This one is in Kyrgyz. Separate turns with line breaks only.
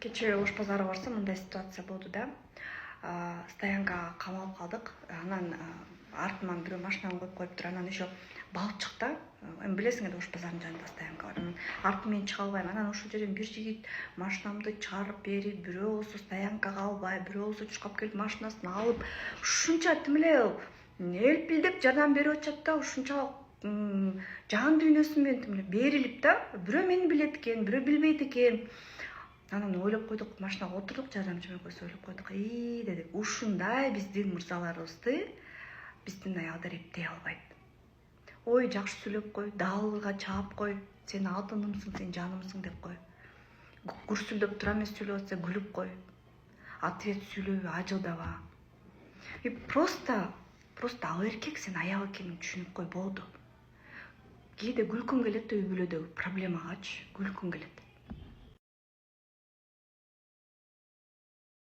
Кечээ Ош базарга барсам мындай ситуация болду да. Стоянкага камалып калдык. Анан артыман бирөө машинаны коюп коюптур. Анан еще балчык да. Эми билесиң Ош базарынын жанында стоянка бар. Анан артыман чыга албайм. Анан ошол жерден бир жигит машинамды чыгарып берип, бирөө болсо стоянкага албай, бирөө болсо чуркап келип машинасын алып, ушунча тим эле элпилдеп жардам берип атышат да. Ушунчалык жан дүйнөсү менен тим эле берилип да. Бирөө мени билет экен, бирөө билбейт экен. Анан ойлоп койдук, машинага отурдук, жардамчы экөөбүз ойлоп койдук. Дедик, ушундай биздин мырзаларыбызды биздин аялдар эптей албайт. Ой, жакшы сүйлөп кой, даалга чаап кой, сен алтынымсың, сен жанымсың деп кой. Күрсүлдөп тура эмес сүйлөп атса күлүп кой. Ответ сүйлөбө, ажылдаба. И просто ал эркек сен аял экенин түшүнүп кой, болду. Кээде күлкүм келет үй бүлөдөгү проблемагачы, күлкүм келет.